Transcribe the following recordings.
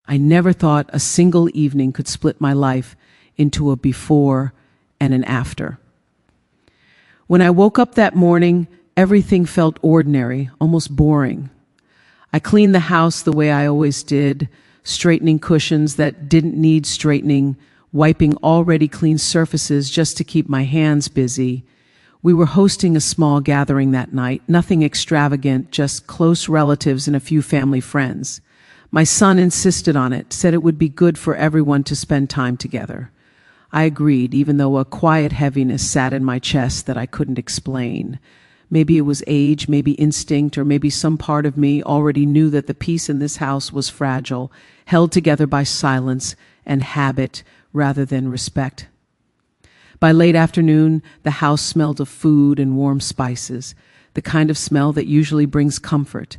I never thought a single evening could split my life into a before and an after. When I woke up that morning, everything felt ordinary, almost boring. I cleaned the house the way I always did, straightening cushions that didn't need straightening, wiping already clean surfaces just to keep my hands busy. We were hosting a small gathering that night, nothing extravagant, just close relatives and a few family friends. My son insisted on it, said it would be good for everyone to spend time together. I agreed, even though a quiet heaviness sat in my chest that I couldn't explain. Maybe it was age, maybe instinct, or maybe some part of me already knew that the peace in this house was fragile, held together by silence and habit rather than respect. By late afternoon, the house smelled of food and warm spices, the kind of smell that usually brings comfort.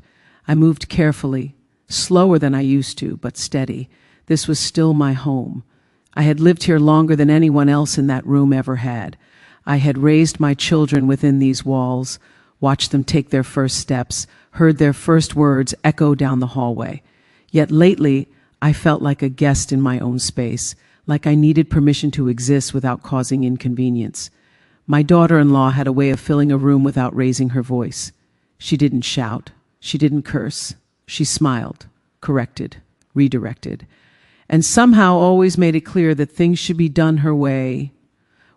I moved carefully, slower than I used to, but steady. This was still my home. I had lived here longer than anyone else in that room ever had. I had raised my children within these walls, watched them take their first steps, heard their first words echo down the hallway. Yet lately, I felt like a guest in my own space, like I needed permission to exist without causing inconvenience. My daughter-in-law had a way of filling a room without raising her voice. She didn't shout. She didn't curse. She smiled, corrected, redirected, and somehow always made it clear that things should be done her way.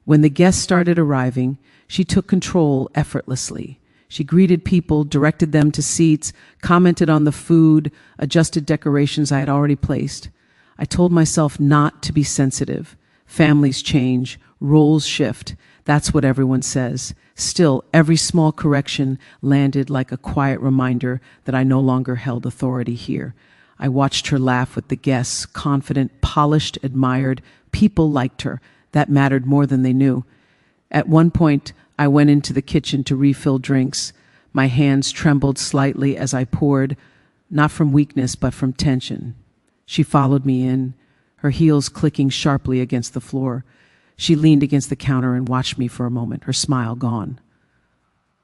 When the guests started arriving, she took control effortlessly. She greeted people, directed them to seats, commented on the food, adjusted decorations I had already placed. I told myself not to be sensitive. Families change, roles shift. That's what everyone says. Still, every small correction landed like a quiet reminder that I no longer held authority here. I watched her laugh with the guests, confident, polished, admired. People liked her. That mattered more than they knew. At one point, I went into the kitchen to refill drinks. My hands trembled slightly as I poured, not from weakness, but from tension. She followed me in, her heels clicking sharply against the floor. She leaned against the counter and watched me for a moment, her smile gone.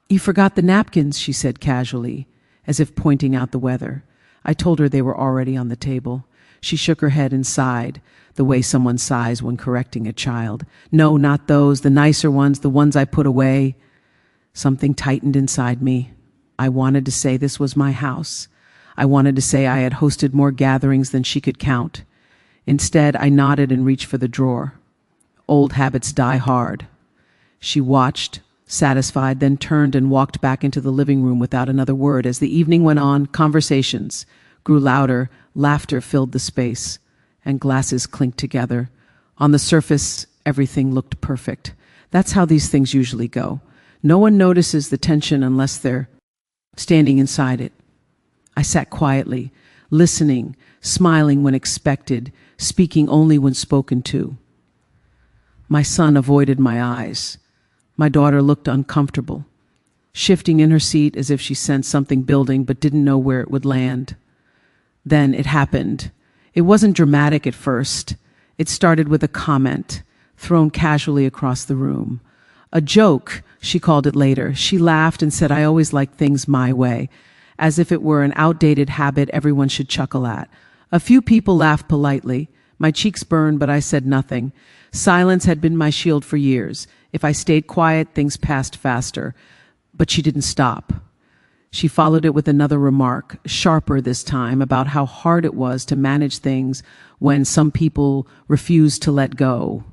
"You forgot the napkins," she said casually, as if pointing out the weather. I told her they were already on the table. She shook her head and sighed, the way someone sighs when correcting a child. "No, not those, the nicer ones, the ones I put away." Something tightened inside me. I wanted to say this was my house. I wanted to say I had hosted more gatherings than she could count. Instead, I nodded and reached for the drawer. Old habits die hard. She watched, satisfied, then turned and walked back into the living room without another word. As the evening went on, conversations grew louder, laughter filled the space, and glasses clinked together. On the surface, everything looked perfect. That's how these things usually go. No one notices the tension unless they're standing inside it. I sat quietly, listening, smiling when expected, speaking only when spoken to. My son avoided my eyes. My daughter looked uncomfortable, shifting in her seat as if she sensed something building but didn't know where it would land. Then it happened. It wasn't dramatic at first. It started with a comment, thrown casually across the room. A joke, she called it later. She laughed and said I always liked things my way, as if it were an outdated habit everyone should chuckle at. A few people laughed politely. My cheeks burned, but I said nothing. Silence had been my shield for years. If I stayed quiet, things passed faster. But she didn't stop. She followed it with another remark, sharper this time, about how hard it was to manage things when some people refused to let go.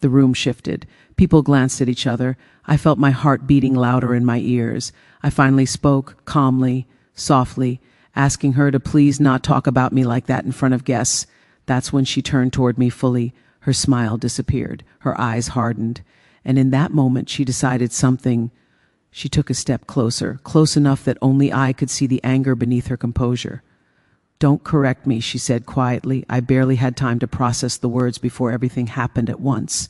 The room shifted. People glanced at each other. I felt my heart beating louder in my ears. I finally spoke, calmly, softly, asking her to please not talk about me like that in front of guests. That's when she turned toward me fully. Her smile disappeared. Her eyes hardened. And in that moment, she decided something. She took a step closer, close enough that only I could see the anger beneath her composure. "Don't correct me," she said quietly. I barely had time to process the words before everything happened at once.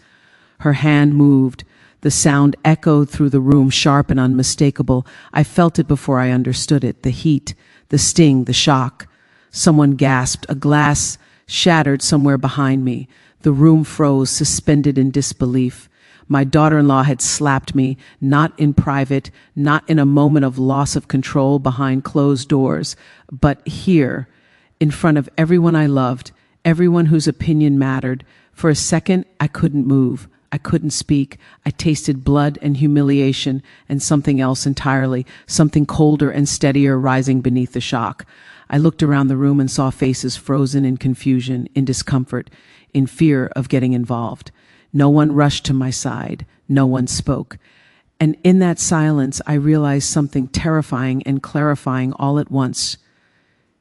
Her hand moved. The sound echoed through the room, sharp and unmistakable. I felt it before I understood it. The heat, the sting, the shock. Someone gasped. A glass shattered somewhere behind me. The room froze, suspended in disbelief. My daughter-in-law had slapped me, not in private, not in a moment of loss of control behind closed doors, but here, in front of everyone I loved, everyone whose opinion mattered. For a second, I couldn't move. I couldn't speak. I tasted blood and humiliation and something else entirely, something colder and steadier rising beneath the shock. I looked around the room and saw faces frozen in confusion, in discomfort, in fear of getting involved. No one rushed to my side. No one spoke. And in that silence, I realized something terrifying and clarifying all at once.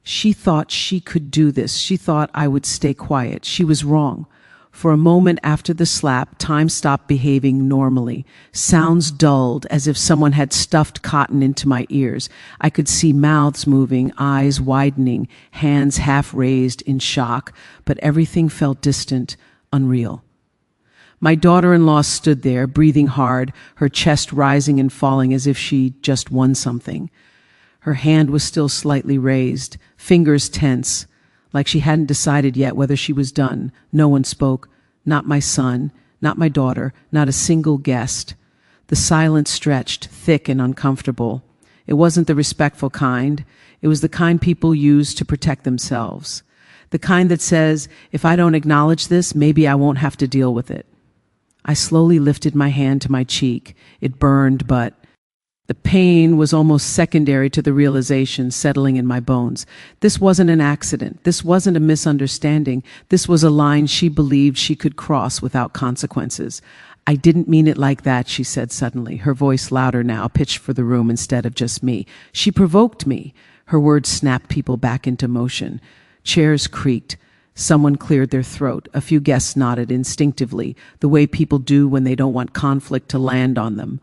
She thought she could do this. She thought I would stay quiet. She was wrong. For a moment after the slap, time stopped behaving normally. Sounds dulled, as if someone had stuffed cotton into my ears. I could see mouths moving, eyes widening, hands half raised in shock, but everything felt distant, unreal. My daughter-in-law stood there, breathing hard, her chest rising and falling as if she just won something. Her hand was still slightly raised, fingers tense, like she hadn't decided yet whether she was done. No one spoke, not my son, not my daughter, not a single guest. The silence stretched, thick and uncomfortable. It wasn't the respectful kind. It was the kind people use to protect themselves. The kind that says, if I don't acknowledge this, maybe I won't have to deal with it. I slowly lifted my hand to my cheek. It burned, but the pain was almost secondary to the realization settling in my bones. This wasn't an accident. This wasn't a misunderstanding. This was a line she believed she could cross without consequences. I didn't mean it like that, she said suddenly, her voice louder now, pitched for the room instead of just me. She provoked me. Her words snapped people back into motion. Chairs creaked. Someone cleared their throat. A few guests nodded instinctively, the way people do when they don't want conflict to land on them.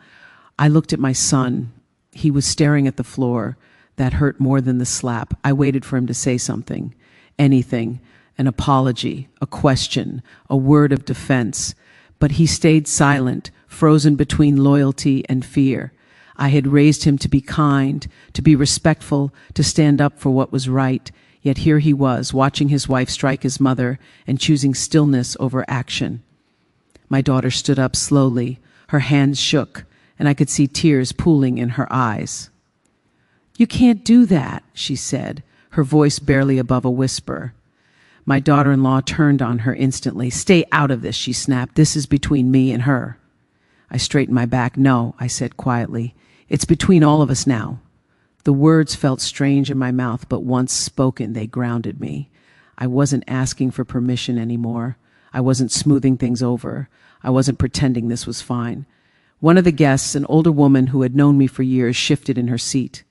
I looked at my son. He was staring at the floor. That hurt more than the slap. I waited for him to say something. Anything. An apology, a question, a word of defense. But he stayed silent, frozen between loyalty and fear. I had raised him to be kind, to be respectful, to stand up for what was right. Yet here he was, watching his wife strike his mother and choosing stillness over action. My daughter stood up slowly. Her hands shook, and I could see tears pooling in her eyes. "You can't do that," she said, her voice barely above a whisper. My daughter-in-law turned on her instantly. "Stay out of this," she snapped. "This is between me and her." I straightened my back. "No," I said quietly. "It's between all of us now." The words felt strange in my mouth, but once spoken, they grounded me. I wasn't asking for permission anymore. I wasn't smoothing things over. I wasn't pretending this was fine. One of the guests, an older woman who had known me for years, shifted in her seat.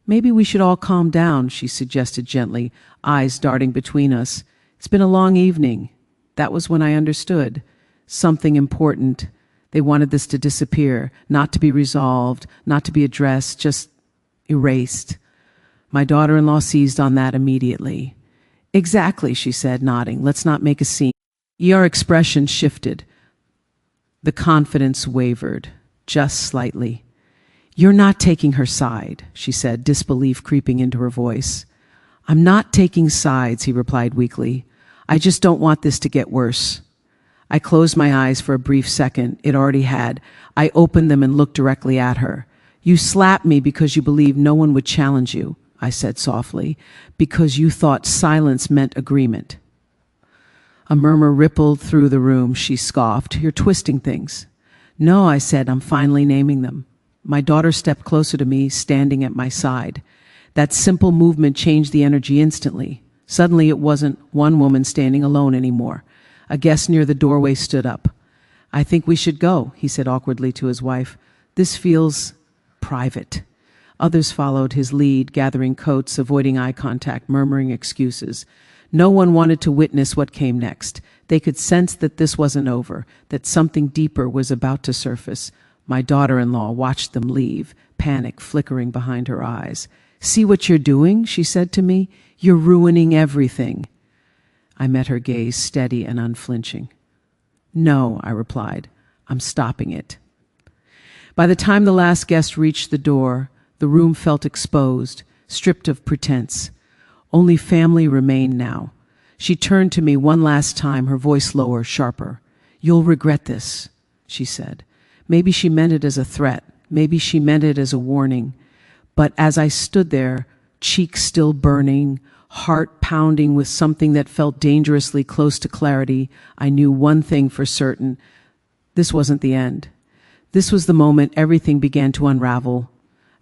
"Maybe we should all calm down," she suggested gently, eyes darting between us. "It's been a long evening." That was when I understood. Something important. They wanted this to disappear, not to be resolved, not to be addressed, just erased. My daughter-in-law seized on that immediately. "Exactly," she said, nodding. "Let's not make a scene." Your expression shifted. The confidence wavered, just slightly. "You're not taking her side," she said, disbelief creeping into her voice. "I'm not taking sides," he replied weakly. "I just don't want this to get worse." I closed my eyes for a brief second. It already had. I opened them and looked directly at her. "You slapped me because you believed no one would challenge you," I said softly, "because you thought silence meant agreement." A murmur rippled through the room. She scoffed. "You're twisting things." "No," I said, "I'm finally naming them." My daughter stepped closer to me, standing at my side. That simple movement changed the energy instantly. Suddenly it wasn't one woman standing alone anymore. A guest near the doorway stood up. "I think we should go," he said awkwardly to his wife. "This feels private." Others followed his lead, gathering coats, avoiding eye contact, murmuring excuses. No one wanted to witness what came next. They could sense that this wasn't over, that something deeper was about to surface. My daughter-in-law watched them leave, panic flickering behind her eyes. "See what you're doing?" she said to me. "You're ruining everything." I met her gaze, steady and unflinching. "No," I replied. "I'm stopping it." By the time the last guest reached the door, the room felt exposed, stripped of pretense. Only family remained now. She turned to me one last time, her voice lower, sharper. "You'll regret this," she said. Maybe she meant it as a threat. Maybe she meant it as a warning. But as I stood there, cheeks still burning, heart pounding with something that felt dangerously close to clarity, I knew one thing for certain. This wasn't the end. This was the moment everything began to unravel.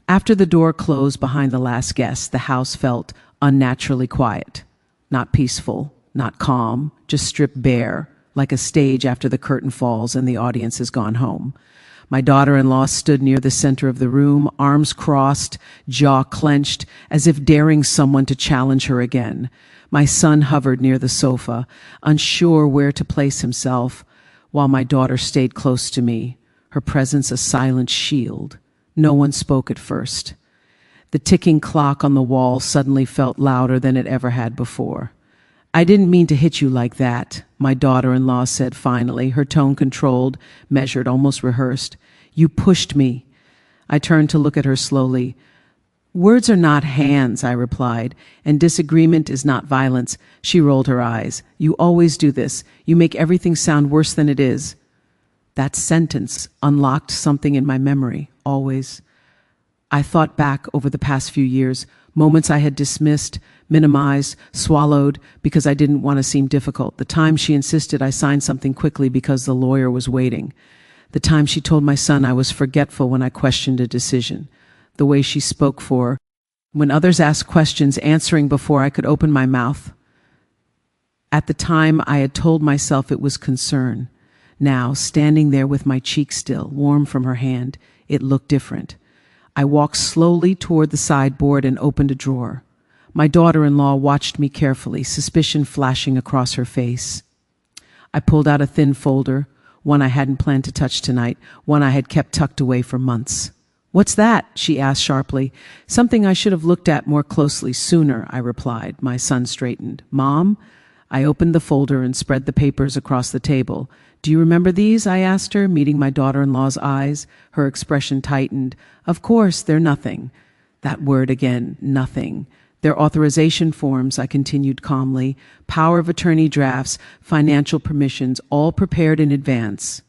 After the door closed behind the last guest, the house felt unnaturally quiet. Not peaceful, not calm, just stripped bare, like a stage after the curtain falls and the audience has gone home. My daughter-in-law stood near the center of the room, arms crossed, jaw clenched, as if daring someone to challenge her again. My son hovered near the sofa, unsure where to place himself, while my daughter stayed close to me, her presence a silent shield. No one spoke at first. The ticking clock on the wall suddenly felt louder than it ever had before. "I didn't mean to hit you like that," my daughter-in-law said finally, her tone controlled, measured, almost rehearsed. "You pushed me." I turned to look at her slowly. "Words are not hands," I replied, "and disagreement is not violence." She rolled her eyes. "You always do this. You make everything sound worse than it is." That sentence unlocked something in my memory, always. I thought back over the past few years, moments I had dismissed, minimized, swallowed because I didn't want to seem difficult. The time she insisted I sign something quickly because the lawyer was waiting. The time she told my son I was forgetful when I questioned a decision. The way she spoke when others asked questions, answering before I could open my mouth. At the time, I had told myself it was concern. Now, standing there with my cheek still, warm from her hand, it looked different. I walked slowly toward the sideboard and opened a drawer. My daughter-in-law watched me carefully, suspicion flashing across her face. I pulled out a thin folder, one I hadn't planned to touch tonight, one I had kept tucked away for months. "What's that?" she asked sharply. "Something I should have looked at more closely sooner," I replied. My son straightened. "Mom?" I opened the folder and spread the papers across the table. "Do you remember these?" I asked her, meeting my daughter-in-law's eyes. Her expression tightened. "Of course, they're nothing." That word again, nothing. "They're authorization forms," I continued calmly. "Power of attorney drafts, financial permissions, all prepared in advance."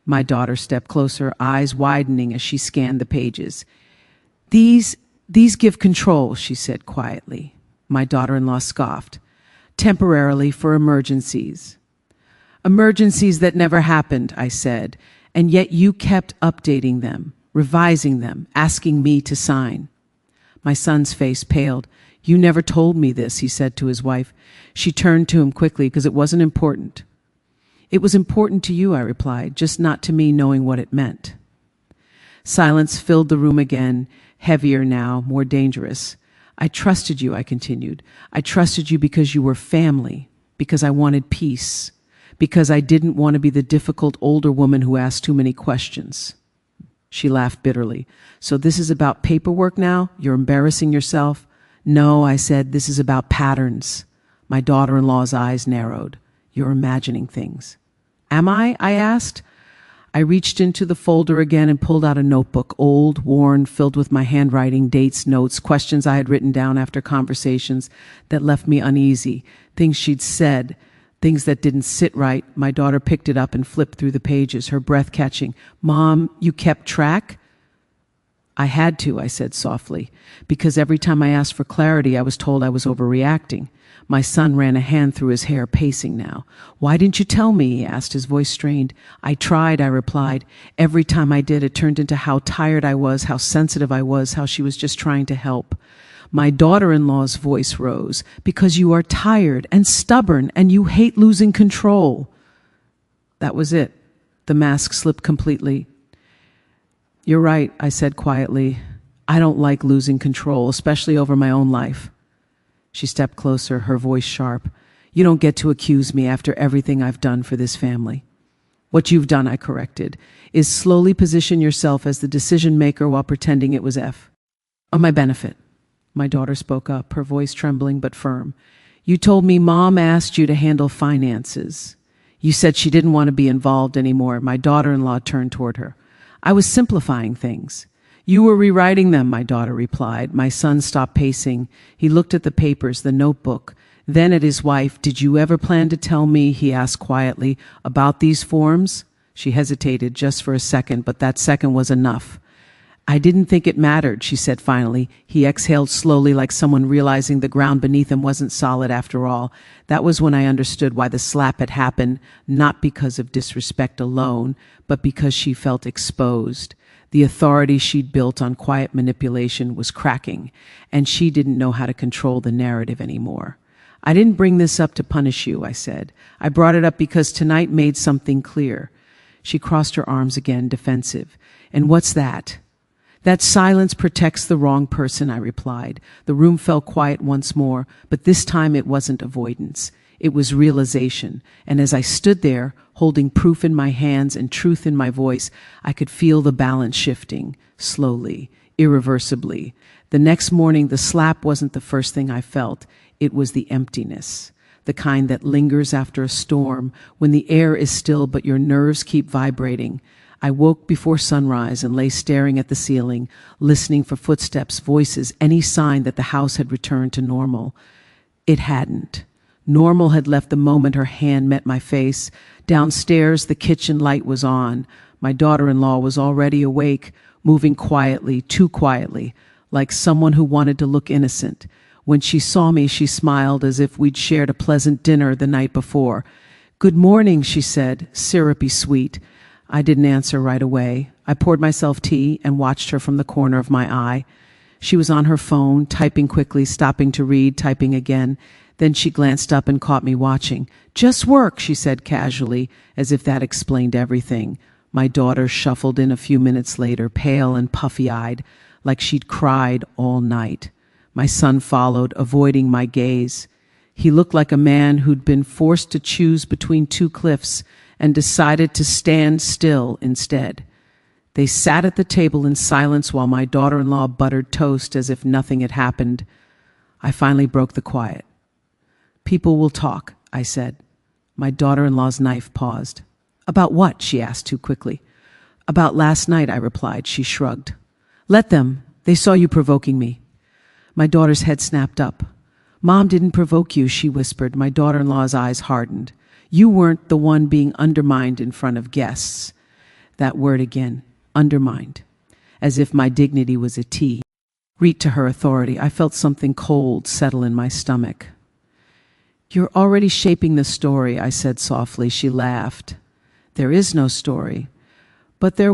My daughter stepped closer, eyes widening as she scanned the pages. These give control," she said quietly. My daughter-in-law scoffed. "Temporarily for emergencies." "Emergencies that never happened," I said, "and yet you kept updating them, revising them, asking me to sign." My son's face paled. "You never told me this," he said to his wife. She turned to him quickly because it wasn't important. "It was important to you," I replied, "just not to me knowing what it meant." Silence filled the room again, heavier now, more dangerous. "I trusted you," I continued. "I trusted you because you were family, because I wanted peace, because I didn't want to be the difficult older woman who asked too many questions." She laughed bitterly. "So this is about paperwork now? You're embarrassing yourself?" "No," I said, "this is about patterns." My daughter-in-law's eyes narrowed. "You're imagining things." "Am I?" I asked. I reached into the folder again and pulled out a notebook, old, worn, filled with my handwriting, dates, notes, questions I had written down after conversations that left me uneasy, things she'd said, things that didn't sit right. My daughter picked it up and flipped through the pages, her breath catching. "Mom, you kept track?" "I had to," I said softly, because every time I asked for clarity, I was told I was overreacting. My son ran a hand through his hair, pacing now. "Why didn't you tell me?" he asked, his voice strained. "I tried," I replied. Every time I did, it turned into how tired I was, how sensitive I was, how she was just trying to help. My daughter-in-law's voice rose. "Because you are tired and stubborn and you hate losing control." That was it. The mask slipped completely. "You're right," I said quietly. "I don't like losing control, especially over my own life." She stepped closer, her voice sharp. "You don't get to accuse me after everything I've done for this family." "What you've done," I corrected, "is slowly position yourself as the decision maker while pretending it was on my benefit." My daughter spoke up, her voice trembling but firm. "You told me Mom asked you to handle finances. You said she didn't want to be involved anymore." My daughter-in-law turned toward her. "I was simplifying things." "You were rewriting them," my daughter replied. My son stopped pacing. He looked at the papers, the notebook, then at his wife. "Did you ever plan to tell me," he asked quietly, "about these forms?" She hesitated just for a second, but that second was enough. I didn't think it mattered, she said finally. He exhaled slowly, like someone realizing the ground beneath him wasn't solid after all. That was when I understood why the slap had happened, not because of disrespect alone, but because she felt exposed. The authority she'd built on quiet manipulation was cracking, and she didn't know how to control the narrative anymore. I didn't bring this up to punish you, I said. I brought it up because tonight made something clear. She crossed her arms again, defensive. And what's that? That silence protects the wrong person, I replied. The room fell quiet once more, but this time it wasn't avoidance. It was realization. And as I stood there, holding proof in my hands and truth in my voice, I could feel the balance shifting, slowly, irreversibly. The next morning, the slap wasn't the first thing I felt. It was the emptiness, the kind that lingers after a storm, when the air is still but your nerves keep vibrating. I woke before sunrise and lay staring at the ceiling, listening for footsteps, voices, any sign that the house had returned to normal. It hadn't. Normal had left the moment her hand met my face. Downstairs, the kitchen light was on. My daughter-in-law was already awake, moving quietly, too quietly, like someone who wanted to look innocent. When she saw me, she smiled as if we'd shared a pleasant dinner the night before. "Good morning," she said, syrupy sweet. I didn't answer right away. I poured myself tea and watched her from the corner of my eye. She was on her phone, typing quickly, stopping to read, typing again. Then she glanced up and caught me watching. "Just work," she said casually, as if that explained everything. My daughter shuffled in a few minutes later, pale and puffy-eyed, like she'd cried all night. My son followed, avoiding my gaze. He looked like a man who'd been forced to choose between two cliffs and decided to stand still instead. They sat at the table in silence while my daughter-in-law buttered toast as if nothing had happened. I finally broke the quiet. "People will talk," I said. My daughter-in-law's knife paused. "About what?" she asked too quickly. "About last night," I replied. She shrugged. "Let them. They saw you provoking me." My daughter's head snapped up. "Mom didn't provoke you," she whispered. My daughter-in-law's eyes hardened. "You weren't the one being undermined in front of guests." That word again, undermined, as if my dignity was a T. Read to her authority. I felt something cold settle in my stomach. "You're already shaping the story," I said softly. She laughed. "There is no story." But there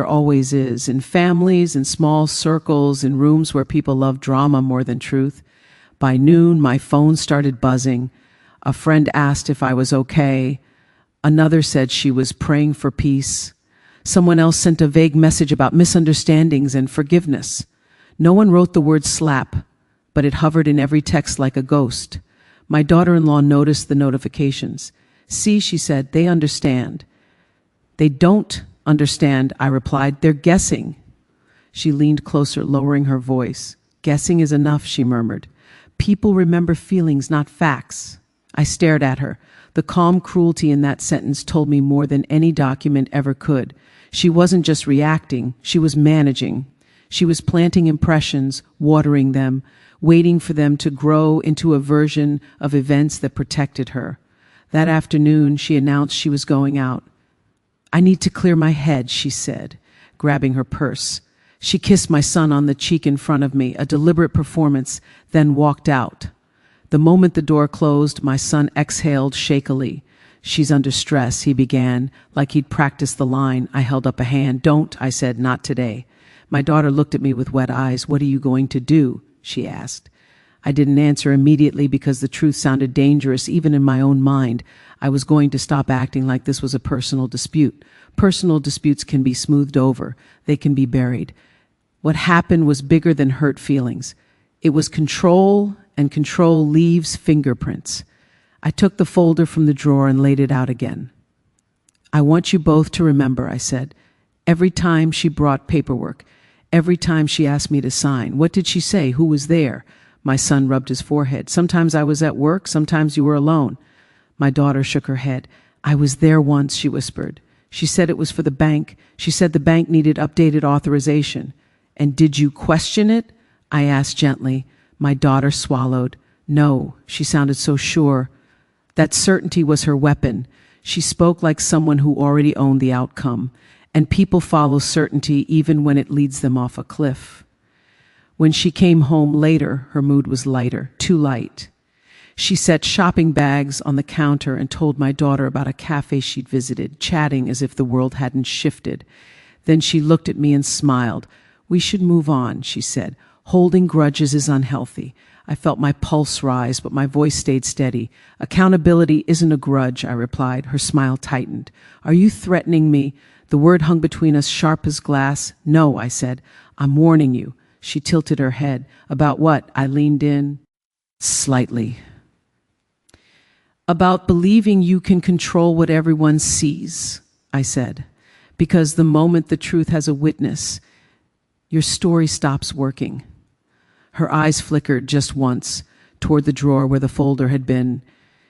always is, in families, in small circles, in rooms where people love drama more than truth. By noon, my phone started buzzing. A friend asked if I was okay. Another said she was praying for peace. Someone else sent a vague message about misunderstandings and forgiveness. No one wrote the word slap, but it hovered in every text like a ghost. My daughter-in-law noticed the notifications. "See," she said, "they understand." "They don't understand," I replied. "They're guessing." She leaned closer, lowering her voice. "Guessing is enough," she murmured. "People remember feelings, not facts." I stared at her. The calm cruelty in that sentence told me more than any document ever could. She wasn't just reacting, she was managing. She was planting impressions, watering them, waiting for them to grow into a version of events that protected her. That afternoon, she announced she was going out. "I need to clear my head," she said, grabbing her purse. She kissed my son on the cheek in front of me, a deliberate performance, then walked out. The moment the door closed, my son exhaled shakily. "She's under stress," he began, like he'd practiced the line. I held up a hand. "Don't," I said, "not today." My daughter looked at me with wet eyes. "What are you going to do?" she asked. I didn't answer immediately because the truth sounded dangerous even in my own mind. I was going to stop acting like this was a personal dispute. Personal disputes can be smoothed over. They can be buried. What happened was bigger than hurt feelings. It was control, and control leaves fingerprints. I took the folder from the drawer and laid it out again. "I want you both to remember," I said, "every time she brought paperwork, every time she asked me to sign. What did she say? Who was there?" My son rubbed his forehead. "Sometimes I was at work, sometimes you were alone." My daughter shook her head. "I was there once," she whispered. "She said it was for the bank. She said the bank needed updated authorization." "And did you question it?" I asked gently. My daughter swallowed. "No," she sounded so sure. That certainty was her weapon. She spoke like someone who already owned the outcome. and people follow certainty even when it leads them off a cliff. When she came home later, her mood was lighter, too light. She set shopping bags on the counter and told my daughter about a cafe she'd visited, chatting as if the world hadn't shifted. Then she looked at me and smiled. "We should move on," she said. "Holding grudges is unhealthy." I felt my pulse rise, but my voice stayed steady. "Accountability isn't a grudge," I replied. Her smile tightened. "Are you threatening me?" The word hung between us, sharp as glass. "No," I said. "I'm warning you." She tilted her head. "About what?" I leaned in. Slightly. "About believing you can control what everyone sees," I said. "Because the moment the truth has a witness, your story stops working." Her eyes flickered just once toward the drawer where the folder had been.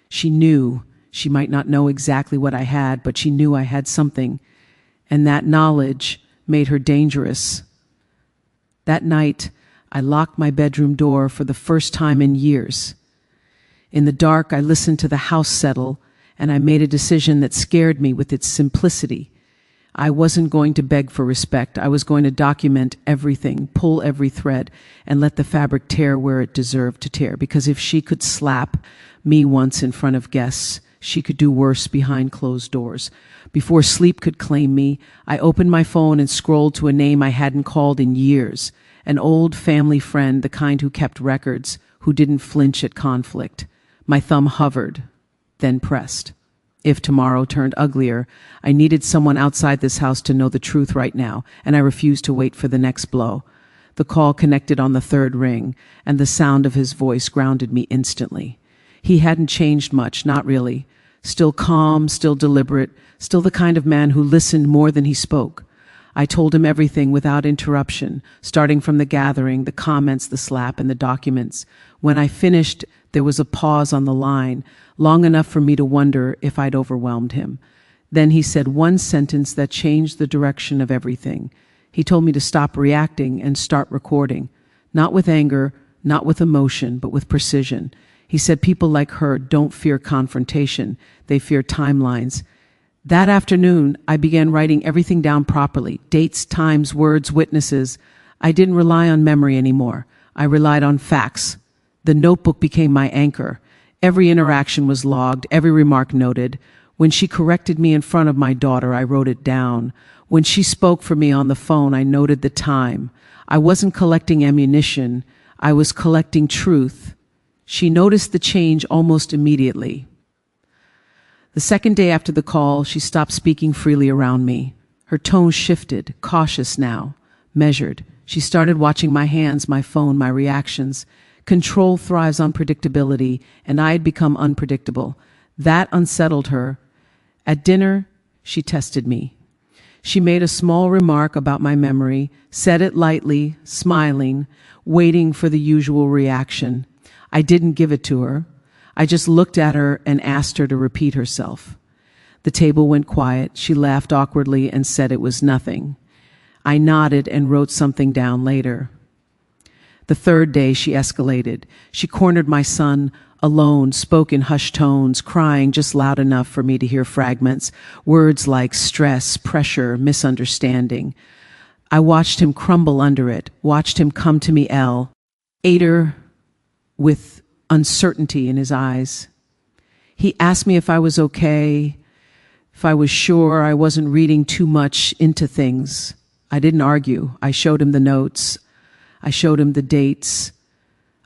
She knew. She might not know exactly what I had, but she knew I had something. And that knowledge made her dangerous. That night, I locked my bedroom door for the first time in years. In the dark, I listened to the house settle, and I made a decision that scared me with its simplicity. I wasn't going to beg for respect. I was going to document everything, pull every thread, and let the fabric tear where it deserved to tear. Because if she could slap me once in front of guests, she could do worse behind closed doors. Before sleep could claim me, I opened my phone and scrolled to a name I hadn't called in years. An old family friend, the kind who kept records, who didn't flinch at conflict. My thumb hovered, then pressed. If tomorrow turned uglier, I needed someone outside this house to know the truth right now, and I refused to wait for the next blow. The call connected on the third ring, and the sound of his voice grounded me instantly. He hadn't changed much, not really. Still calm, still deliberate, still the kind of man who listened more than he spoke. I told him everything without interruption, starting from the gathering, the comments, the slap, and the documents. When I finished, there was a pause on the line, long enough for me to wonder if I'd overwhelmed him. Then he said one sentence that changed the direction of everything. He told me to stop reacting and start recording. Not with anger, not with emotion, but with precision. He said people like her don't fear confrontation, they fear timelines. That afternoon, I began writing everything down properly. Dates, times, words, witnesses. I didn't rely on memory anymore. I relied on facts. The notebook became my anchor. Every interaction was logged, every remark noted. When she corrected me in front of my daughter, I wrote it down. When she spoke for me on the phone, I noted the time. I wasn't collecting ammunition. I was collecting truth. She noticed the change almost immediately. The second day after the call, she stopped speaking freely around me. Her tone shifted, cautious now, measured. She started watching my hands, my phone, my reactions. Control thrives on predictability, and I had become unpredictable. That unsettled her. At dinner, she tested me. She made a small remark about my memory, said it lightly, smiling, waiting for the usual reaction. I didn't give it to her. I just looked at her and asked her to repeat herself. The table went quiet. She laughed awkwardly and said it was nothing. I nodded and wrote something down later. The third day, she escalated. She cornered my son alone, spoke in hushed tones, crying just loud enough for me to hear fragments, words like stress, pressure, misunderstanding. I watched him crumble under it, watched him come to me, ate her with uncertainty in his eyes. He asked me if I was okay, if I was sure I wasn't reading too much into things. I didn't argue. I showed him the notes. I showed him the dates.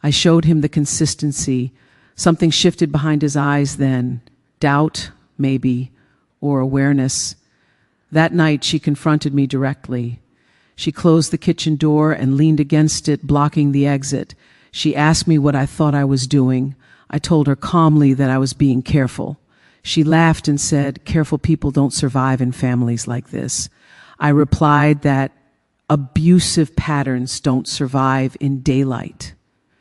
I showed him the consistency. Something shifted behind his eyes then. Doubt, maybe, or awareness. That night, she confronted me directly. She closed the kitchen door and leaned against it, blocking the exit. She asked me what I thought I was doing. I told her calmly that I was being careful. She laughed and said, "Careful people don't survive in families like this." I replied that abusive patterns don't survive in daylight.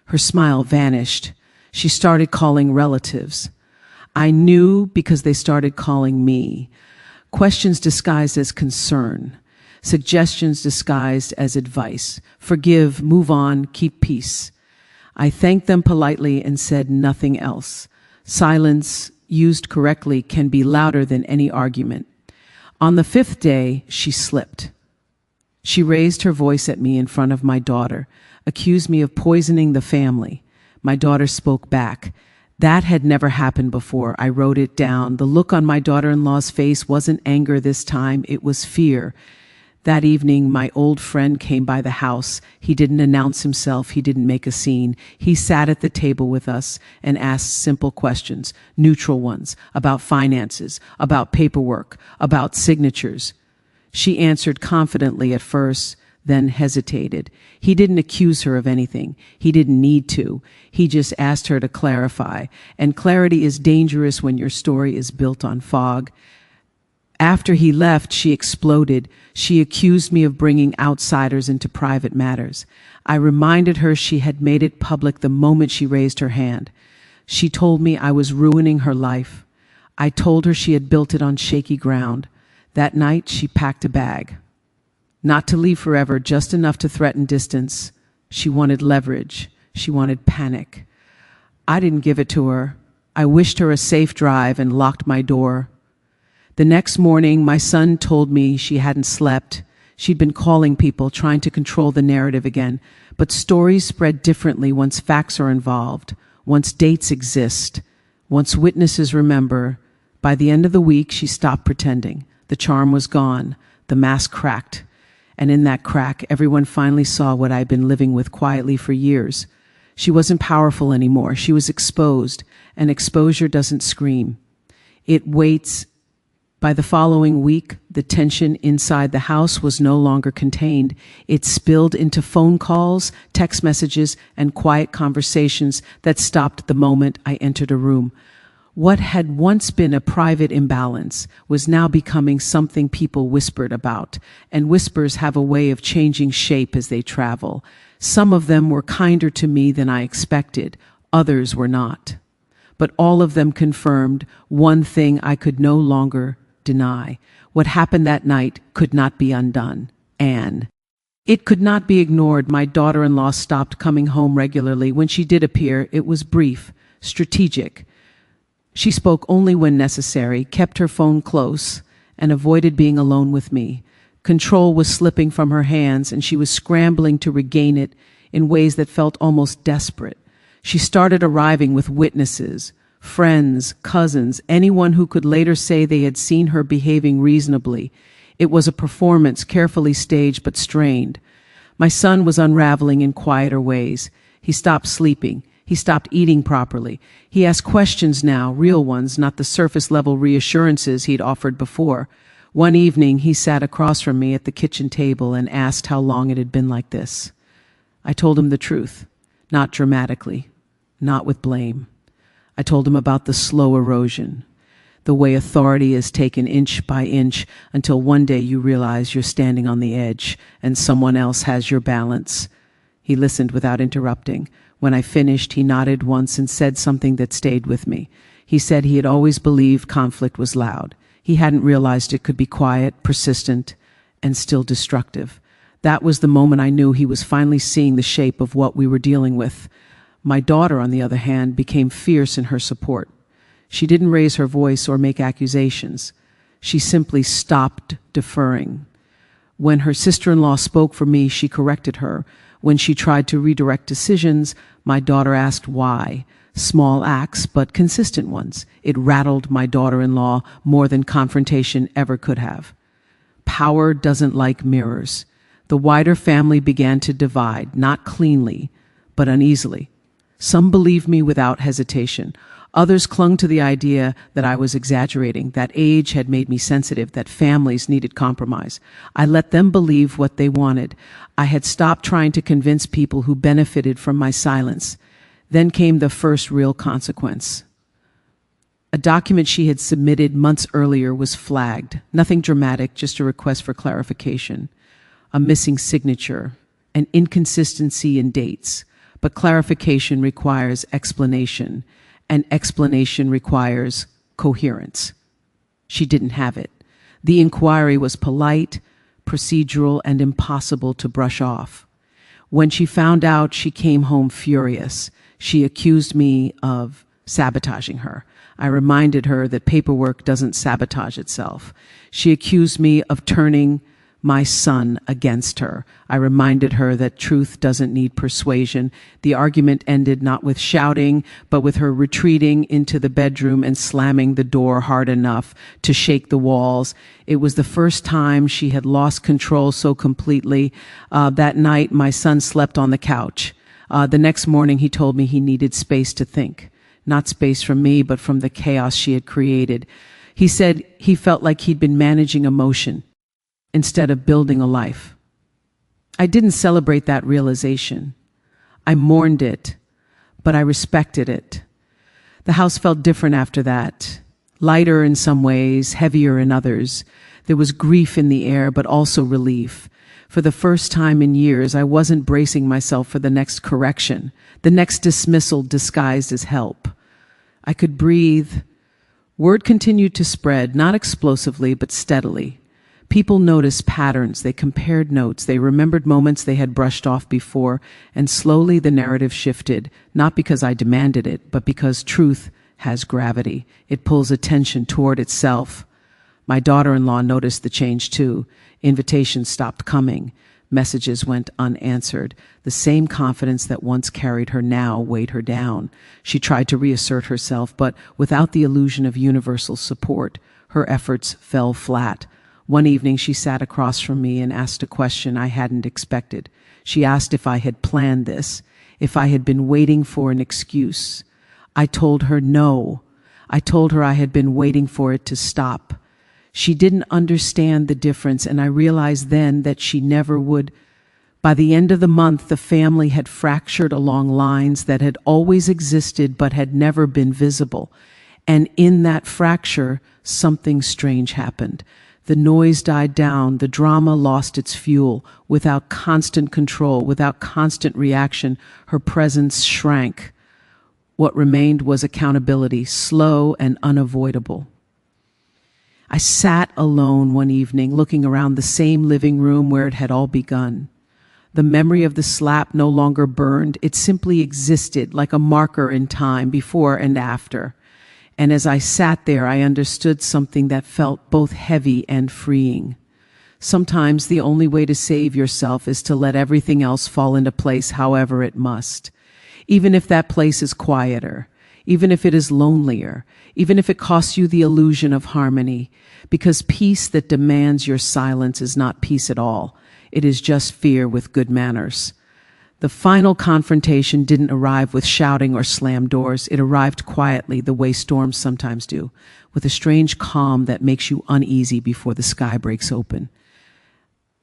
Her smile vanished. She started calling relatives. I knew because they started calling me. Questions disguised as concern. Suggestions disguised as advice. Forgive, move on, keep peace. I thanked them politely and said nothing else. Silence, used correctly, can be louder than any argument. On the fifth day, she slipped. She raised her voice at me in front of my daughter, accused me of poisoning the family. My daughter spoke back. That had never happened before. I wrote it down. The look on my daughter-in-law's face wasn't anger this time, it was fear. That evening, my old friend came by the house. He didn't announce himself. He didn't make a scene. He sat at the table with us and asked simple questions, neutral ones, about finances, about paperwork, about signatures. She answered confidently at first, then hesitated. He didn't accuse her of anything. He didn't need to. He just asked her to clarify. And clarity is dangerous when your story is built on fog. After he left, she exploded. She accused me of bringing outsiders into private matters. I reminded her she had made it public the moment she raised her hand. She told me I was ruining her life. I told her she had built it on shaky ground. That night, she packed a bag. Not to leave forever, just enough to threaten distance. She wanted leverage. She wanted panic. I didn't give it to her. I wished her a safe drive and locked my door. The next morning, my son told me she hadn't slept. She'd been calling people, trying to control the narrative again. But stories spread differently once facts are involved, once dates exist, once witnesses remember. By the end of the week, she stopped pretending. The charm was gone. The mask cracked. And in that crack, everyone finally saw what I'd been living with quietly for years. She wasn't powerful anymore. She was exposed, and exposure doesn't scream. It waits. By the following week, the tension inside the house was no longer contained. It spilled into phone calls, text messages, and quiet conversations that stopped the moment I entered a room. What had once been a private imbalance was now becoming something people whispered about, and whispers have a way of changing shape as they travel. Some of them were kinder to me than I expected, others were not. But all of them confirmed one thing I could no longer deny. What happened that night could not be undone. And it could not be ignored. My daughter-in-law stopped coming home regularly. When she did appear, it was brief, strategic. She spoke only when necessary, kept her phone close, and avoided being alone with me. Control was slipping from her hands, and she was scrambling to regain it in ways that felt almost desperate. She started arriving with witnesses, friends, cousins, anyone who could later say they had seen her behaving reasonably. It was a performance, carefully staged but strained. My son was unraveling in quieter ways. He stopped sleeping. He stopped eating properly. He asked questions now, real ones, not the surface-level reassurances he'd offered before. One evening, he sat across from me at the kitchen table and asked how long it had been like this. I told him the truth, not dramatically, not with blame. I told him about the slow erosion, the way authority is taken inch by inch until one day you realize you're standing on the edge and someone else has your balance. He listened without interrupting. When I finished, he nodded once and said something that stayed with me. He said he had always believed conflict was loud. He hadn't realized it could be quiet, persistent, and still destructive. That was the moment I knew he was finally seeing the shape of what we were dealing with. My daughter, on the other hand, became fierce in her support. She didn't raise her voice or make accusations. She simply stopped deferring. When her sister-in-law spoke for me, she corrected her. When she tried to redirect decisions, my daughter asked why. Small acts, but consistent ones. It rattled my daughter-in-law more than confrontation ever could have. Power doesn't like mirrors. The wider family began to divide, not cleanly, but uneasily. Some believed me without hesitation. Others clung to the idea that I was exaggerating, that age had made me sensitive, that families needed compromise. I let them believe what they wanted. I had stopped trying to convince people who benefited from my silence. Then came the first real consequence. A document she had submitted months earlier was flagged. Nothing dramatic, just a request for clarification. A missing signature, an inconsistency in dates. But clarification requires explanation, and explanation requires coherence. She didn't have it. The inquiry was polite, procedural, and impossible to brush off. When she found out, she came home furious. She accused me of sabotaging her. I reminded her that paperwork doesn't sabotage itself. She accused me of turning my son against her. I reminded her that truth doesn't need persuasion. The argument ended not with shouting, but with her retreating into the bedroom and slamming the door hard enough to shake the walls. It was the first time she had lost control so completely. That night, my son slept on the couch. The next morning, he told me he needed space to think. Not space from me, but from the chaos she had created. He said he felt like he'd been managing emotion instead of building a life. I didn't celebrate that realization. I mourned it, but I respected it. The house felt different after that, lighter in some ways, heavier in others. There was grief in the air, but also relief. For the first time in years, I wasn't bracing myself for the next correction, the next dismissal disguised as help. I could breathe. Word continued to spread, not explosively, but steadily. People noticed patterns, they compared notes, they remembered moments they had brushed off before, and slowly the narrative shifted, not because I demanded it, but because truth has gravity. It pulls attention toward itself. My daughter-in-law noticed the change too. Invitations stopped coming. Messages went unanswered. The same confidence that once carried her now weighed her down. She tried to reassert herself, but without the illusion of universal support, her efforts fell flat. One evening, she sat across from me and asked a question I hadn't expected. She asked if I had planned this, if I had been waiting for an excuse. I told her no. I told her I had been waiting for it to stop. She didn't understand the difference, and I realized then that she never would. By the end of the month, the family had fractured along lines that had always existed but had never been visible. And in that fracture, something strange happened. The noise died down, the drama lost its fuel. Without constant control, without constant reaction, her presence shrank. What remained was accountability, slow and unavoidable. I sat alone one evening, looking around the same living room where it had all begun. The memory of the slap no longer burned, it simply existed like a marker in time, before and after. And as I sat there, I understood something that felt both heavy and freeing. Sometimes the only way to save yourself is to let everything else fall into place however it must. Even if that place is quieter, even if it is lonelier, even if it costs you the illusion of harmony, because peace that demands your silence is not peace at all. It is just fear with good manners. The final confrontation didn't arrive with shouting or slammed doors. It arrived quietly, the way storms sometimes do, with a strange calm that makes you uneasy before the sky breaks open.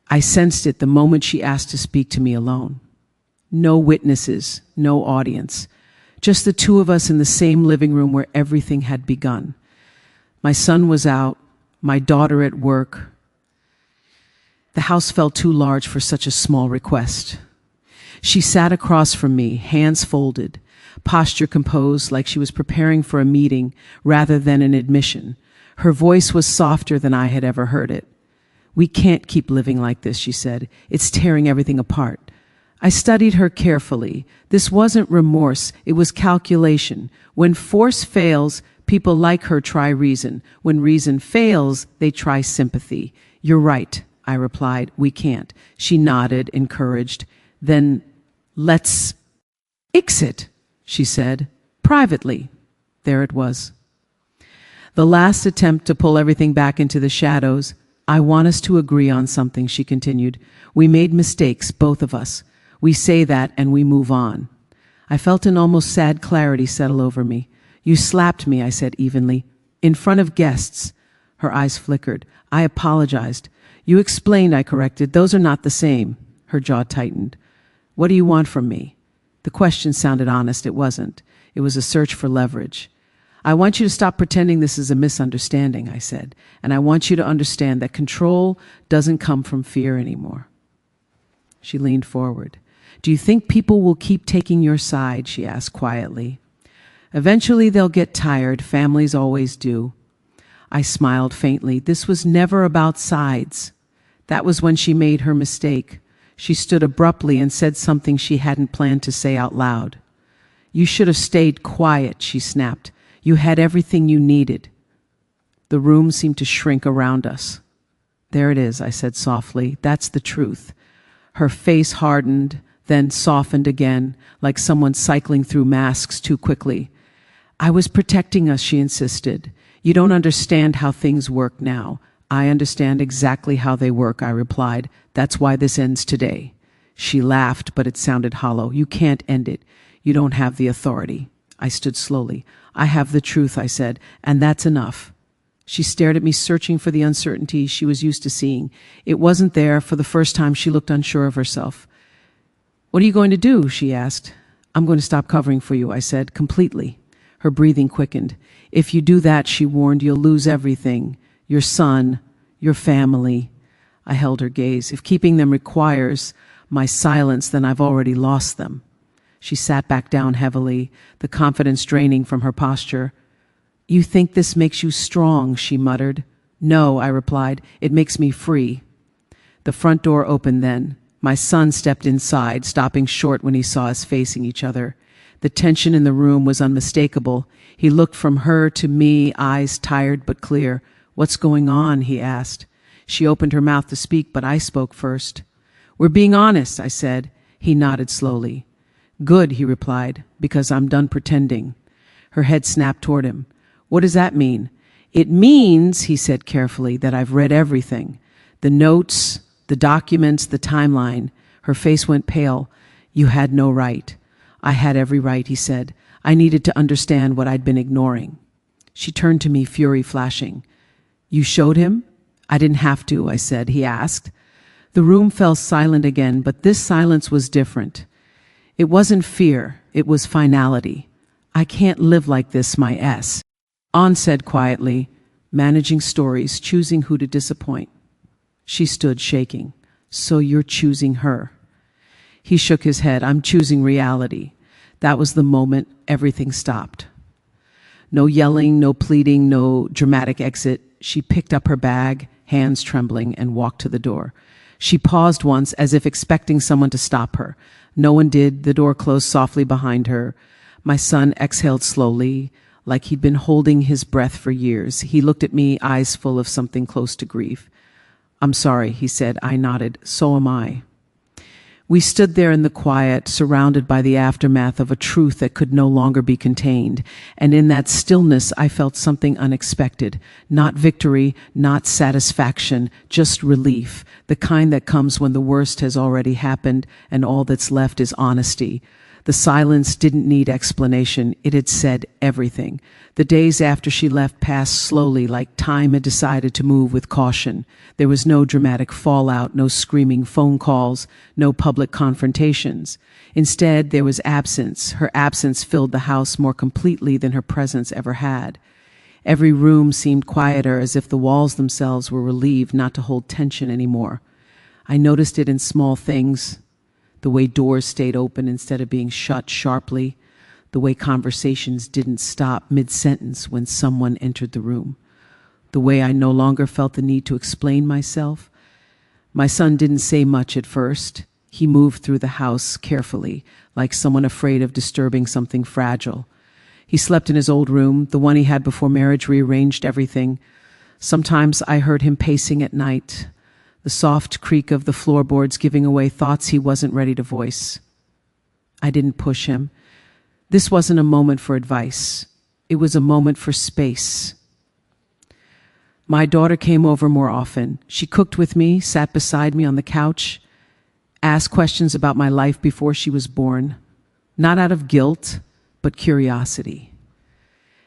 I sensed it the moment she asked to speak to me alone. No witnesses, no audience, just the two of us in the same living room where everything had begun. My son was out, my daughter at work. The house felt too large for such a small request. She sat across from me, hands folded, posture composed like she was preparing for a meeting rather than an admission. Her voice was softer than I had ever heard it. "We can't keep living like this," she said. "It's tearing everything apart." I studied her carefully. This wasn't remorse, it was calculation. When force fails, people like her try reason. When reason fails, they try sympathy. "You're right," I replied. "We can't." She nodded, encouraged. "Then let's fix it," she said, privately. There it was. The last attempt to pull everything back into the shadows. "I want us to agree on something," she continued. "We made mistakes, both of us. We say that and we move on." I felt an almost sad clarity settle over me. "You slapped me," I said evenly. "In front of guests." Her eyes flickered. "I apologized." "You explained," I corrected. "Those are not the same." Her jaw tightened. "What do you want from me?" The question sounded honest. It wasn't. It was a search for leverage. "I want you to stop pretending this is a misunderstanding," I said. "And I want you to understand that control doesn't come from fear anymore." She leaned forward. "Do you think people will keep taking your side?" she asked quietly. "Eventually they'll get tired. Families always do." I smiled faintly. This was never about sides. That was when she made her mistake. She stood abruptly and said something she hadn't planned to say out loud. "You should have stayed quiet," she snapped. You had everything you needed. The room seemed to shrink around us. There it is, I said softly. That's the truth. Her face hardened, then softened again, like someone cycling through masks too quickly. I was protecting us, she insisted. You don't understand how things work now. I understand exactly how they work, I replied. That's why this ends today. She laughed, but it sounded hollow. You can't end it. You don't have the authority. I stood slowly. I have the truth, I said, and that's enough. She stared at me, searching for the uncertainty she was used to seeing. It wasn't there. For the first time, she looked unsure of herself. What are you going to do? She asked. I'm going to stop covering for you, I said, completely. Her breathing quickened. If you do that, she warned, you'll lose everything. Your son, your family. I held her gaze. If keeping them requires my silence, then I've already lost them. She sat back down heavily, the confidence draining from her posture. You think this makes you strong, she muttered. No, I replied. It makes me free. The front door opened then. My son stepped inside, stopping short when he saw us facing each other. The tension in the room was unmistakable. He looked from her to me, eyes tired but clear. What's going on? He asked. She opened her mouth to speak, but I spoke first. We're being honest, I said. He nodded slowly. Good, he replied, because I'm done pretending. Her head snapped toward him. What does that mean? It means, he said carefully, that I've read everything. The notes, the documents, the timeline. Her face went pale. You had no right. I had every right, he said. I needed to understand what I'd been ignoring. She turned to me, fury flashing. You showed him? I didn't have to, I said. He asked. The room fell silent again, but this silence was different. It wasn't fear. It was finality. I can't live like this, my S. Aunt said quietly, managing stories, choosing who to disappoint. She stood shaking. So you're choosing her. He shook his head. I'm choosing reality. That was the moment everything stopped. No yelling, no pleading, no dramatic exit. She picked up her bag, hands trembling, and walked to the door. She paused once as if expecting someone to stop her. No one did. The door closed softly behind her. My son exhaled slowly, like he'd been holding his breath for years. He looked at me, eyes full of something close to grief. I'm sorry, he said. I nodded. So am I. We stood there in the quiet, surrounded by the aftermath of a truth that could no longer be contained. And in that stillness, I felt something unexpected. Not victory, not satisfaction, just relief. The kind that comes when the worst has already happened and all that's left is honesty. The silence didn't need explanation. It had said everything. The days after she left passed slowly, like time had decided to move with caution. There was no dramatic fallout, no screaming phone calls, no public confrontations. Instead, there was absence. Her absence filled the house more completely than her presence ever had. Every room seemed quieter, as if the walls themselves were relieved not to hold tension anymore. I noticed it in small things. The way doors stayed open instead of being shut sharply, the way conversations didn't stop mid-sentence when someone entered the room, the way I no longer felt the need to explain myself. My son didn't say much at first. He moved through the house carefully, like someone afraid of disturbing something fragile. He slept in his old room, the one he had before marriage, rearranged everything. Sometimes I heard him pacing at night, the soft creak of the floorboards giving away thoughts he wasn't ready to voice. I didn't push him. This wasn't a moment for advice. It was a moment for space. My daughter came over more often. She cooked with me, sat beside me on the couch, asked questions about my life before she was born, not out of guilt, but curiosity,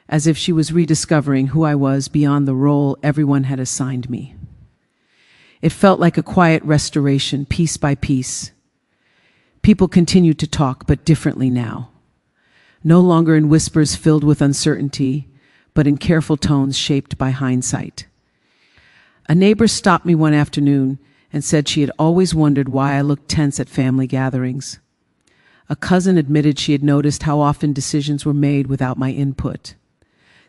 as if she was rediscovering who I was beyond the role everyone had assigned me. It felt like a quiet restoration, piece by piece. People continued to talk, but differently now. No longer in whispers filled with uncertainty, but in careful tones shaped by hindsight. A neighbor stopped me one afternoon and said she had always wondered why I looked tense at family gatherings. A cousin admitted she had noticed how often decisions were made without my input.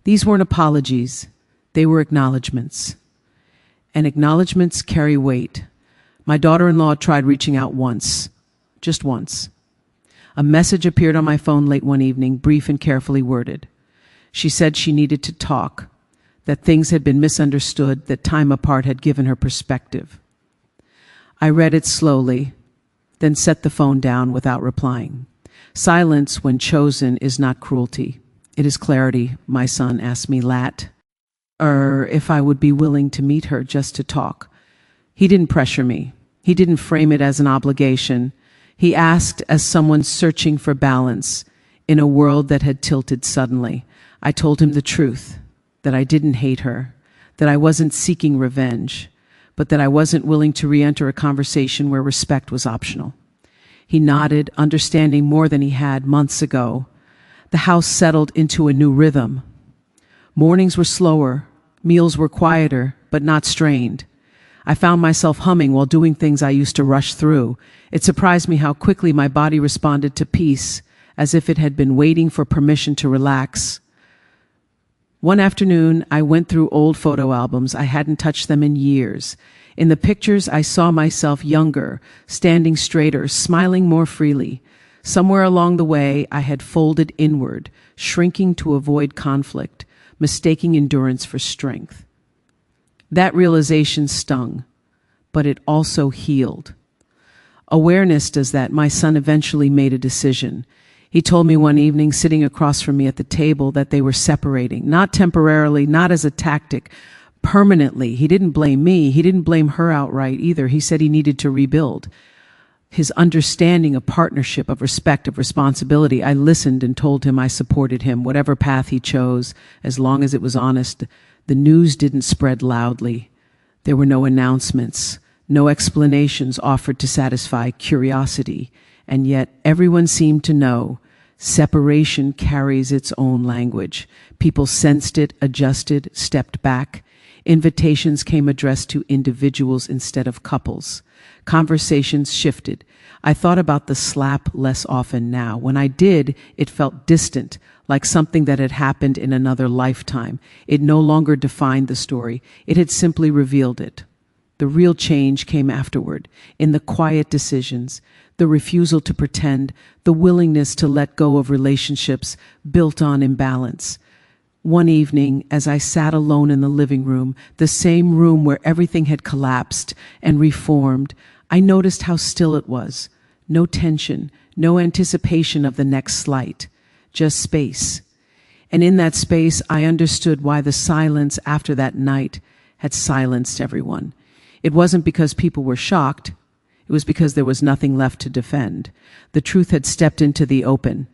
These weren't apologies, they were acknowledgments. And acknowledgments carry weight. My daughter-in-law tried reaching out once, just once. A message appeared on my phone late one evening, brief and carefully worded. She said she needed to talk, that things had been misunderstood, that time apart had given her perspective. I read it slowly, then set the phone down without replying. Silence, when chosen, is not cruelty. It is clarity. My son asked me if I would be willing to meet her just to talk. He didn't pressure me. He didn't frame it as an obligation. He asked as someone searching for balance in a world that had tilted suddenly. I told him the truth, that I didn't hate her, that I wasn't seeking revenge, but that I wasn't willing to re-enter a conversation where respect was optional. He nodded, understanding more than he had months ago. The house settled into a new rhythm. Mornings were slower, meals were quieter, but not strained. I found myself humming while doing things I used to rush through. It surprised me how quickly my body responded to peace, as if it had been waiting for permission to relax. One afternoon, I went through old photo albums. I hadn't touched them in years. In the pictures, I saw myself younger, standing straighter, smiling more freely. Somewhere along the way, I had folded inward, shrinking to avoid conflict, mistaking endurance for strength. That realization stung, but it also healed. Awareness does that. My son eventually made a decision. He told me one evening, sitting across from me at the table, that they were separating, not temporarily, not as a tactic, permanently. He didn't blame me. He didn't blame her outright either. He said he needed to rebuild. His understanding of partnership, of respect, of responsibility. I listened and told him I supported him, whatever path he chose, as long as it was honest. The news didn't spread loudly. There were no announcements, no explanations offered to satisfy curiosity. And yet everyone seemed to know separation carries its own language. People sensed it, adjusted, stepped back. Invitations came addressed to individuals instead of couples. Conversations shifted. I thought about the slap less often now. When I did, it felt distant, like something that had happened in another lifetime. It no longer defined the story. It had simply revealed it. The real change came afterward, in the quiet decisions, the refusal to pretend, the willingness to let go of relationships built on imbalance. One evening, as I sat alone in the living room, the same room where everything had collapsed and reformed, I noticed how still it was. No tension, no anticipation of the next slight, just space. And in that space, I understood why the silence after that night had silenced everyone. It wasn't because people were shocked. It was because there was nothing left to defend. The truth had stepped into the open,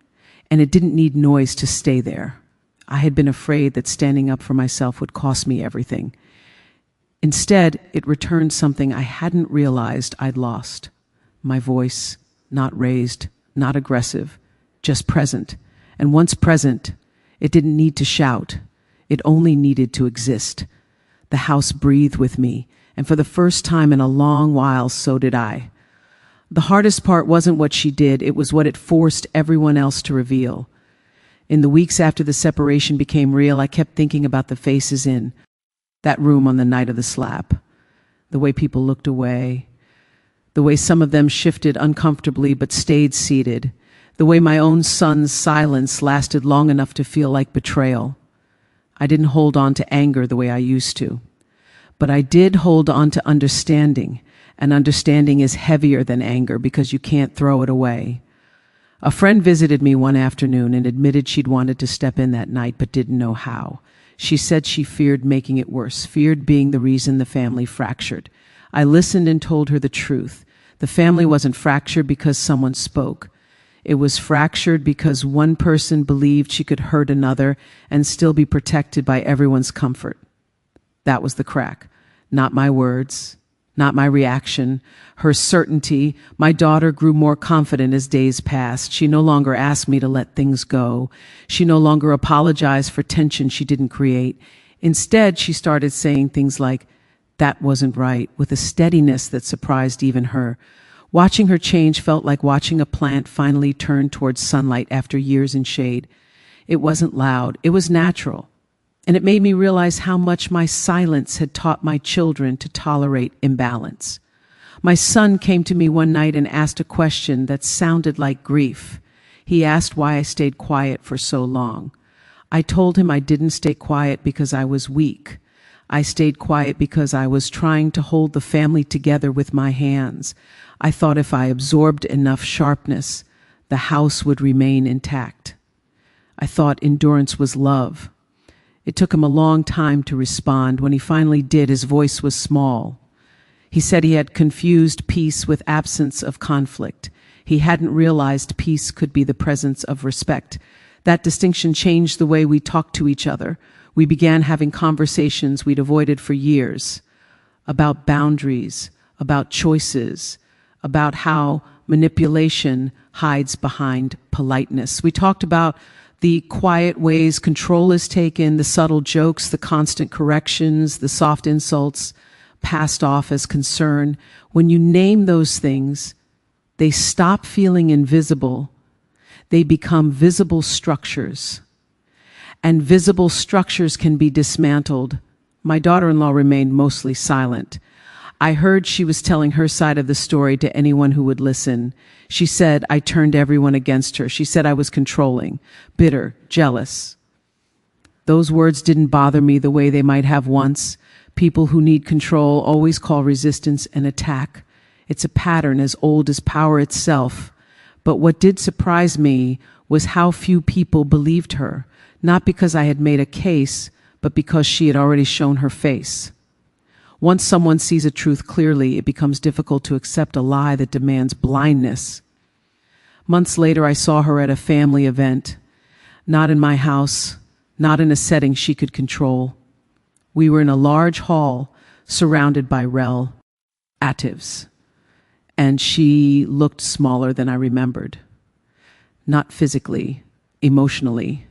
and it didn't need noise to stay there. I had been afraid that standing up for myself would cost me everything. Instead, it returned something I hadn't realized I'd lost. My voice, not raised, not aggressive, just present. And once present, it didn't need to shout. It only needed to exist. The house breathed with me, and for the first time in a long while, so did I. The hardest part wasn't what she did, it was what it forced everyone else to reveal. In the weeks after the separation became real, I kept thinking about the faces in that room on the night of the slap, the way people looked away, the way some of them shifted uncomfortably but stayed seated, the way my own son's silence lasted long enough to feel like betrayal. I didn't hold on to anger the way I used to, but I did hold on to understanding, and understanding is heavier than anger because you can't throw it away. A friend visited me one afternoon and admitted she'd wanted to step in that night but didn't know how. She said she feared making it worse, feared being the reason the family fractured. I listened and told her the truth. The family wasn't fractured because someone spoke. It was fractured because one person believed she could hurt another and still be protected by everyone's comfort. That was the crack. Not my words, not my reaction, her certainty. My daughter grew more confident as days passed. She no longer asked me to let things go. She no longer apologized for tension she didn't create. Instead, she started saying things like, "That wasn't right," with a steadiness that surprised even her. Watching her change felt like watching a plant finally turn towards sunlight after years in shade. It wasn't loud, it was natural. And it made me realize how much my silence had taught my children to tolerate imbalance. My son came to me one night and asked a question that sounded like grief. He asked why I stayed quiet for so long. I told him I didn't stay quiet because I was weak. I stayed quiet because I was trying to hold the family together with my hands. I thought if I absorbed enough sharpness, the house would remain intact. I thought endurance was love. It took him a long time to respond. When he finally did, his voice was small. He said he had confused peace with absence of conflict. He hadn't realized peace could be the presence of respect. That distinction changed the way we talked to each other. We began having conversations we'd avoided for years about boundaries, about choices, about how manipulation hides behind politeness. We talked about the quiet ways control is taken, the subtle jokes, the constant corrections, the soft insults passed off as concern. When you name those things, they stop feeling invisible. They become visible structures. And visible structures can be dismantled. My daughter-in-law remained mostly silent. I heard she was telling her side of the story to anyone who would listen. She said I turned everyone against her. She said I was controlling, bitter, jealous. Those words didn't bother me the way they might have once. People who need control always call resistance an attack. It's a pattern as old as power itself. But what did surprise me was how few people believed her, not because I had made a case, but because she had already shown her face. Once someone sees a truth clearly, it becomes difficult to accept a lie that demands blindness. Months later, I saw her at a family event, not in my house, not in a setting she could control. We were in a large hall surrounded by relatives, and she looked smaller than I remembered. Not physically, emotionally.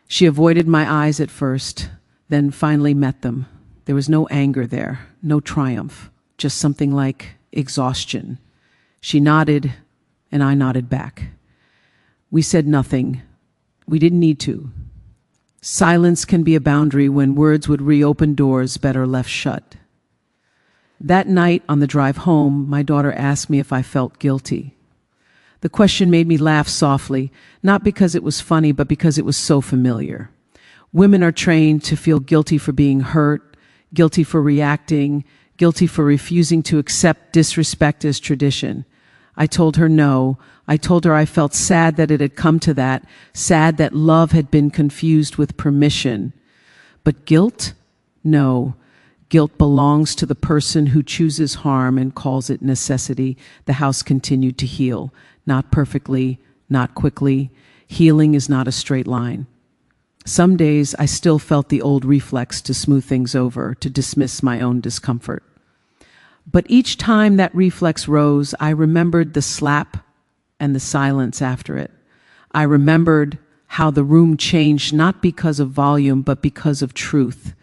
She avoided my eyes at first, then finally met them. There was no anger there, no triumph, just something like exhaustion. She nodded, and I nodded back. We said nothing. We didn't need to. Silence can be a boundary when words would reopen doors better left shut. That night on the drive home, my daughter asked me if I felt guilty. The question made me laugh softly, not because it was funny, but because it was so familiar. Women are trained to feel guilty for being hurt, guilty for reacting, guilty for refusing to accept disrespect as tradition. I told her no. I told her I felt sad that it had come to that, sad that love had been confused with permission. But guilt? No. Guilt belongs to the person who chooses harm and calls it necessity. The house continued to heal. Not perfectly, not quickly. Healing is not a straight line. Some days I still felt the old reflex to smooth things over, to dismiss my own discomfort. But each time that reflex rose, I remembered the slap and the silence after it. I remembered how the room changed not because of volume, but because of truth.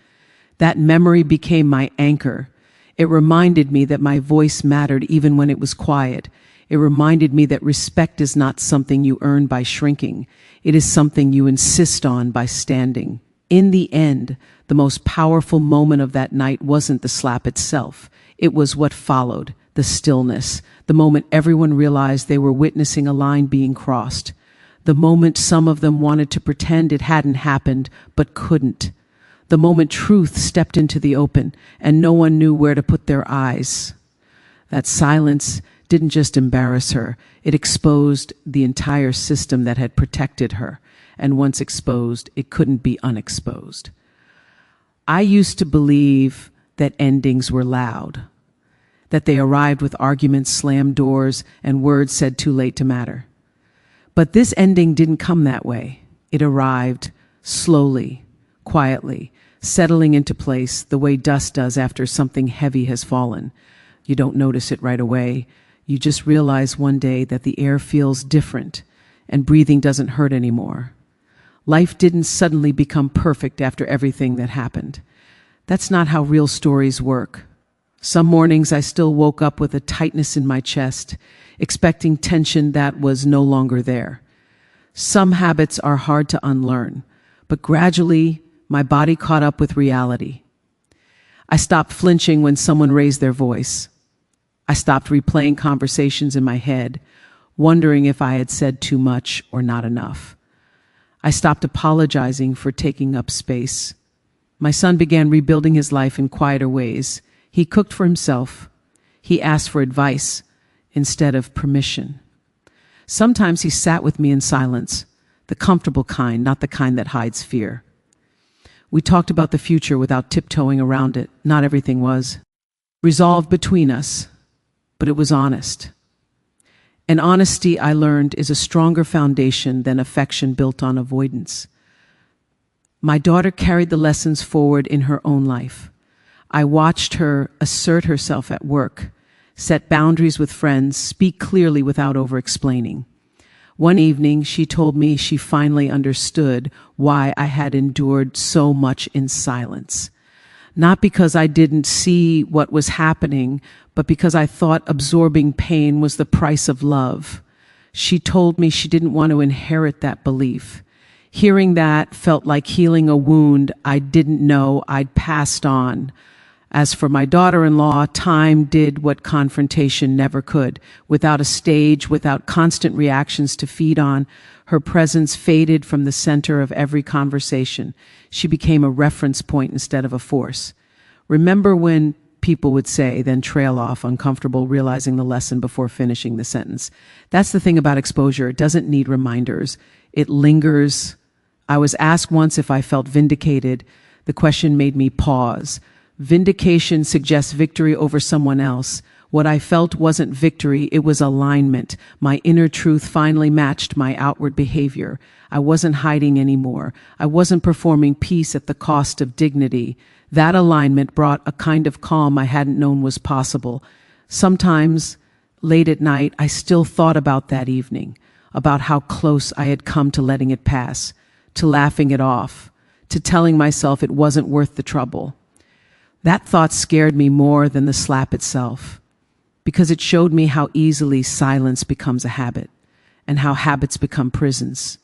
That memory became my anchor. It reminded me that my voice mattered even when it was quiet. It reminded me that respect is not something you earn by shrinking. It is something you insist on by standing. In the end, the most powerful moment of that night wasn't the slap itself. It was what followed, the stillness, the moment everyone realized they were witnessing a line being crossed, the moment some of them wanted to pretend it hadn't happened but couldn't, the moment truth stepped into the open and no one knew where to put their eyes. That silence didn't just embarrass her, it exposed the entire system that had protected her, and once exposed, it couldn't be unexposed. I used to believe that endings were loud, that they arrived with arguments, slammed doors, and words said too late to matter. But this ending didn't come that way. It arrived slowly, quietly, settling into place the way dust does after something heavy has fallen. You don't notice it right away. You just realize one day that the air feels different and breathing doesn't hurt anymore. Life didn't suddenly become perfect after everything that happened. That's not how real stories work. Some mornings I still woke up with a tightness in my chest, expecting tension that was no longer there. Some habits are hard to unlearn, but gradually my body caught up with reality. I stopped flinching when someone raised their voice. I stopped replaying conversations in my head, wondering if I had said too much or not enough. I stopped apologizing for taking up space. My son began rebuilding his life in quieter ways. He cooked for himself. He asked for advice instead of permission. Sometimes he sat with me in silence, the comfortable kind, not the kind that hides fear. We talked about the future without tiptoeing around it. Not everything was resolved between us, but it was honest. And honesty, I learned, is a stronger foundation than affection built on avoidance. My daughter carried the lessons forward in her own life. I watched her assert herself at work, set boundaries with friends, speak clearly without over-explaining. One evening, she told me she finally understood why I had endured so much in silence. Not because I didn't see what was happening, but because I thought absorbing pain was the price of love. She told me she didn't want to inherit that belief. Hearing that felt like healing a wound I didn't know I'd passed on. As for my daughter-in-law, time did what confrontation never could. Without a stage, without constant reactions to feed on, her presence faded from the center of every conversation. She became a reference point instead of a force. Remember when people would say, then trail off, uncomfortable, realizing the lesson before finishing the sentence. That's the thing about exposure. It doesn't need reminders. It lingers. I was asked once if I felt vindicated. The question made me pause. Vindication suggests victory over someone else. What I felt wasn't victory, it was alignment. My inner truth finally matched my outward behavior. I wasn't hiding anymore. I wasn't performing peace at the cost of dignity. That alignment brought a kind of calm I hadn't known was possible. Sometimes, late at night, I still thought about that evening, about how close I had come to letting it pass, to laughing it off, to telling myself it wasn't worth the trouble. That thought scared me more than the slap itself, because it showed me how easily silence becomes a habit and how habits become prisons.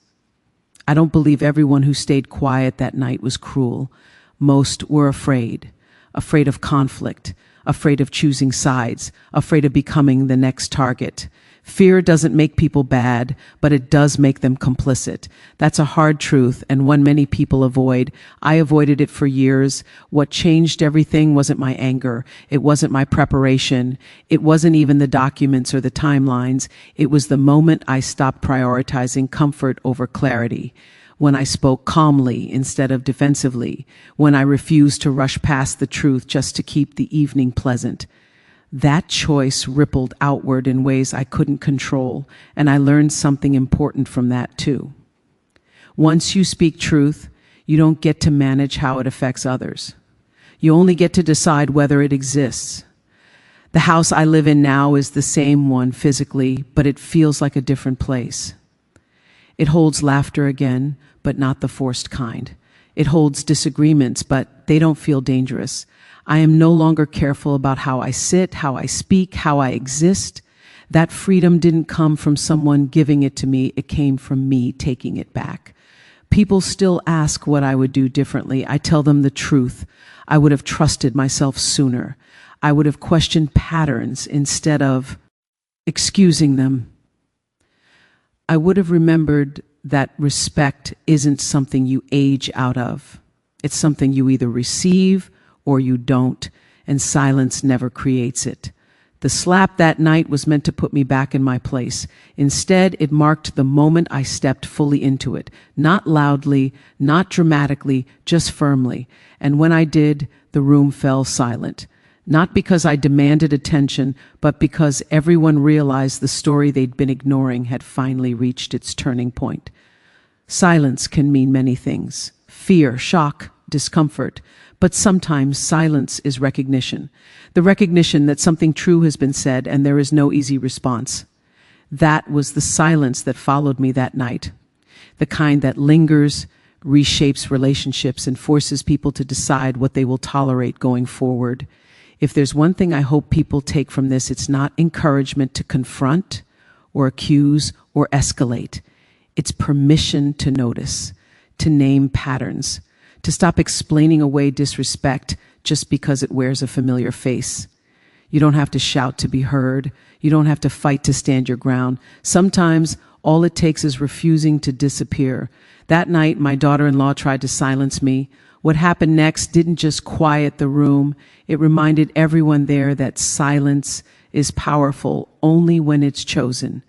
I don't believe everyone who stayed quiet that night was cruel. Most were afraid of conflict, afraid of choosing sides, afraid of becoming the next target. Fear doesn't make people bad, but it does make them complicit. That's a hard truth, and one many people avoid. I avoided it for years. What changed everything wasn't my anger. It wasn't my preparation. It wasn't even the documents or the timelines. It was the moment I stopped prioritizing comfort over clarity. When I spoke calmly instead of defensively. When I refused to rush past the truth just to keep the evening pleasant. That choice rippled outward in ways I couldn't control, and I learned something important from that too. Once you speak truth, you don't get to manage how it affects others. You only get to decide whether it exists. The house I live in now is the same one physically, but it feels like a different place. It holds laughter again, but not the forced kind. It holds disagreements, but they don't feel dangerous. I am no longer careful about how I sit, how I speak, how I exist. That freedom didn't come from someone giving it to me. It came from me taking it back. People still ask what I would do differently. I tell them the truth. I would have trusted myself sooner. I would have questioned patterns instead of excusing them. I would have remembered that respect isn't something you age out of. It's something you either receive or you don't, and silence never creates it. The slap that night was meant to put me back in my place. Instead, it marked the moment I stepped fully into it. Not loudly, not dramatically, just firmly. And when I did, the room fell silent. Not because I demanded attention, but because everyone realized the story they'd been ignoring had finally reached its turning point. Silence can mean many things. Fear, shock, discomfort. But sometimes silence is recognition. The recognition that something true has been said and there is no easy response. That was the silence that followed me that night. The kind that lingers, reshapes relationships, and forces people to decide what they will tolerate going forward. If there's one thing I hope people take from this, it's not encouragement to confront or accuse or escalate. It's permission to notice, to name patterns, to stop explaining away disrespect just because it wears a familiar face. You don't have to shout to be heard. You don't have to fight to stand your ground. Sometimes All it takes is refusing to disappear. That night, my daughter-in-law tried to silence me. What happened next didn't just quiet the room. It reminded everyone there that silence is powerful only when it's chosen.